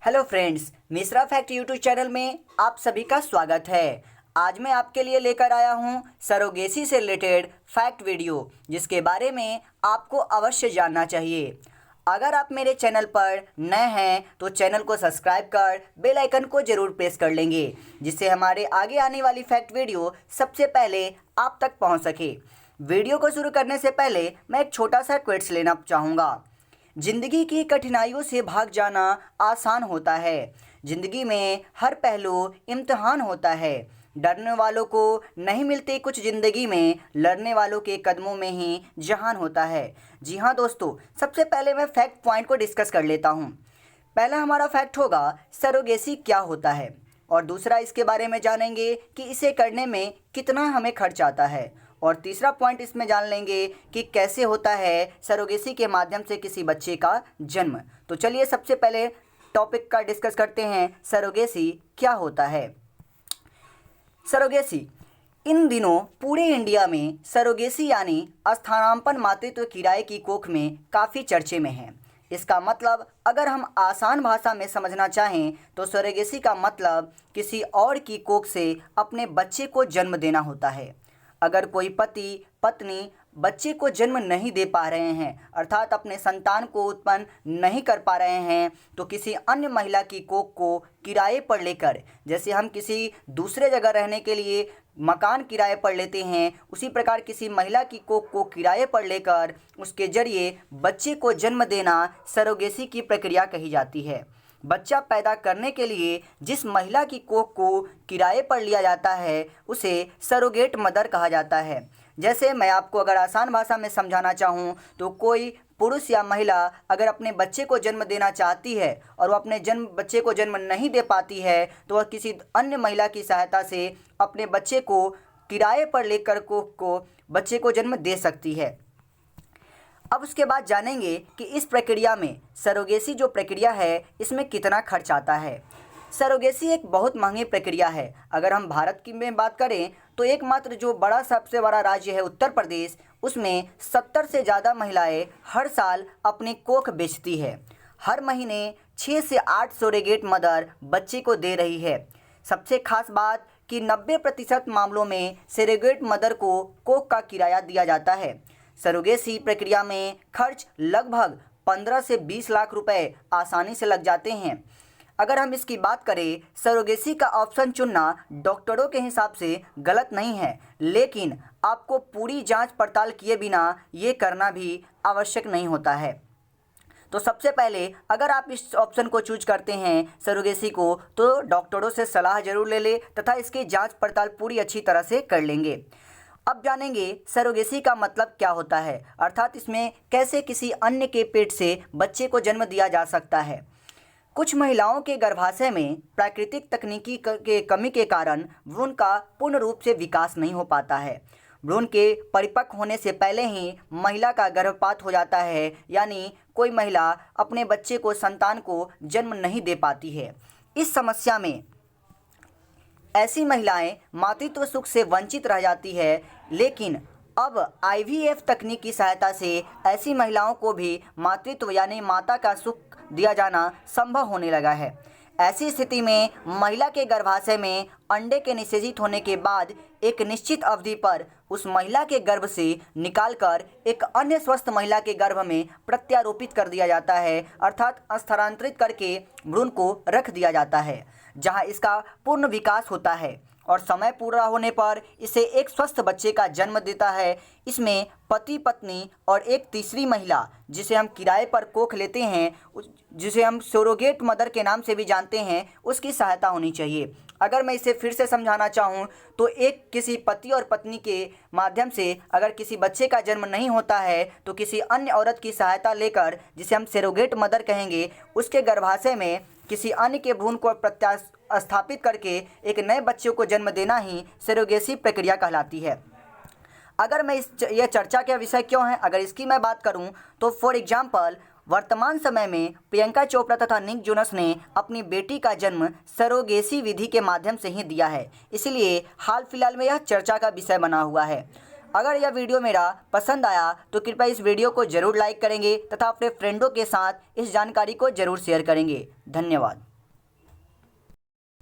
Hello friends, Mishra fact YouTube channel में आप सभी का स्वागत है। आज मैं आपके लिए लेकर आया हूं सरोगेसी से रिलेटेड फैक्ट वीडियो, जिसके बारे में आपको अवश्य जानना चाहिए। अगर आप मेरे चैनल पर नए हैं तो चैनल को सब्सक्राइब कर बेल आइकन को ज़रूर प्रेस कर लेंगे, जिससे हमारे आगे आने वाली फैक्ट वीडियो सबसे पहले आप तक पहुँच सके। वीडियो को शुरू करने से पहले मैं एक छोटा सा क्विज लेना चाहूँगा। जिंदगी की कठिनाइयों से भाग जाना आसान होता है। जिंदगी में हर पहलू इम्तिहान होता है। डरने वालों को नहीं मिलते कुछ, जिंदगी में लड़ने वालों के कदमों में ही जहान होता है। जी हाँ दोस्तों, सबसे पहले मैं फैक्ट पॉइंट को डिस्कस कर लेता हूँ। पहला हमारा फैक्ट होगा सरोगेसी क्या होता है, और दूसरा इसके बारे में जानेंगे कि इसे करने में कितना हमें खर्च आता है, और तीसरा पॉइंट इसमें जान लेंगे कि कैसे होता है सरोगेसी के माध्यम से किसी बच्चे का जन्म। तो चलिए सबसे पहले टॉपिक का डिस्कस करते हैं, सरोगेसी क्या होता है। सरोगेसी इन दिनों पूरे इंडिया में सरोगेसी यानी स्थानांतरण मातृत्व किराए की कोख में काफ़ी चर्चे में है। इसका मतलब अगर हम आसान भाषा में समझना चाहें तो सरोगेसी का मतलब किसी और की कोख से अपने बच्चे को जन्म देना होता है। अगर कोई पति पत्नी बच्चे को जन्म नहीं दे पा रहे हैं, अर्थात अपने संतान को उत्पन्न नहीं कर पा रहे हैं, तो किसी अन्य महिला की कोख को किराए पर लेकर, जैसे हम किसी दूसरे जगह रहने के लिए मकान किराए पर लेते हैं, उसी प्रकार किसी महिला की कोख को किराए पर लेकर उसके जरिए बच्चे को जन्म देना सरोगेसी की प्रक्रिया कही जाती है। बच्चा पैदा करने के लिए जिस महिला की कोख को किराए पर लिया जाता है उसे सरोगेट मदर कहा जाता है। जैसे मैं आपको अगर आसान भाषा में समझाना चाहूँ तो कोई पुरुष या महिला अगर अपने बच्चे को जन्म देना चाहती है और वो अपने बच्चे को जन्म नहीं दे पाती है, तो वह किसी अन्य महिला की सहायता से अपने बच्चे को किराए पर लेकर कोख को बच्चे को जन्म दे सकती है। अब उसके बाद जानेंगे कि इस प्रक्रिया में सरोगेसी जो प्रक्रिया है इसमें कितना खर्च आता है। सरोगेसी एक बहुत महंगी प्रक्रिया है। अगर हम भारत की में बात करें तो एकमात्र जो सबसे बड़ा राज्य है उत्तर प्रदेश, उसमें 70 से ज़्यादा महिलाएं हर साल अपनी कोख बेचती है। हर महीने 6 से 8 सरोगेट मदर बच्चे को दे रही है। सबसे खास बात कि 90% मामलों में सरोगेट मदर को कोख का किराया दिया जाता है। सरोगेसी प्रक्रिया में खर्च लगभग 15 से 20 लाख रुपए आसानी से लग जाते हैं। अगर हम इसकी बात करें, सरोगेसी का ऑप्शन चुनना डॉक्टरों के हिसाब से गलत नहीं है, लेकिन आपको पूरी जांच पड़ताल किए बिना ये करना भी आवश्यक नहीं होता है। तो सबसे पहले अगर आप इस ऑप्शन को चूज करते हैं सरोगेसी को, तो डॉक्टरों से सलाह जरूर ले लें तथा इसकी जांच पड़ताल पूरी अच्छी तरह से कर लेंगे। अब जानेंगे सरोगेसी का मतलब क्या होता है, अर्थात इसमें कैसे किसी अन्य के पेट से बच्चे को जन्म दिया जा सकता है। कुछ महिलाओं के गर्भाशय में प्राकृतिक तकनीकी के कमी के कारण भ्रूण का पूर्ण रूप से विकास नहीं हो पाता है। भ्रूण के परिपक्व होने से पहले ही महिला का गर्भपात हो जाता है, यानी कोई महिला अपने बच्चे को संतान को जन्म नहीं दे पाती है। इस समस्या में ऐसी महिलाएं मातृत्व सुख से वंचित रह जाती है, लेकिन अब IVF तकनीक की सहायता से ऐसी महिलाओं को भी मातृत्व यानी माता का सुख दिया जाना संभव होने लगा है। ऐसी स्थिति में महिला के गर्भाशय में अंडे के निषेचित होने के बाद एक निश्चित अवधि पर उस महिला के गर्भ से निकालकर एक अन्य स्वस्थ महिला के गर्भ में प्रत्यारोपित कर दिया जाता है, अर्थात स्थानांतरित करके भ्रूण को रख दिया जाता है, जहां इसका पूर्ण विकास होता है और समय पूरा होने पर इसे एक स्वस्थ बच्चे का जन्म देता है। इसमें पति पत्नी और एक तीसरी महिला, जिसे हम किराए पर कोख लेते हैं, जिसे हम सरोगेट मदर के नाम से भी जानते हैं, उसकी सहायता होनी चाहिए। अगर मैं इसे फिर से समझाना चाहूँ तो एक किसी पति और पत्नी के माध्यम से अगर किसी बच्चे का जन्म नहीं होता है तो किसी अन्य औरत की सहायता लेकर, जिसे हम सरोगेट मदर कहेंगे, उसके गर्भाशय में किसी अन्य के भ्रूण को स्थापित करके एक नए बच्चे को जन्म देना ही सरोगेसी प्रक्रिया कहलाती है। अगर मैं यह चर्चा का विषय क्यों है, अगर इसकी मैं बात करूं तो फॉर एग्जांपल वर्तमान समय में प्रियंका चोपड़ा तथा निक जोनस ने अपनी बेटी का जन्म सरोगेसी विधि के माध्यम से ही दिया है, इसलिए हाल फिलहाल में यह चर्चा का विषय बना हुआ है। अगर यह वीडियो मेरा पसंद आया तो कृपया इस वीडियो को जरूर लाइक करेंगे तथा अपने फ्रेंडों के साथ इस जानकारी को जरूर शेयर करेंगे। धन्यवाद।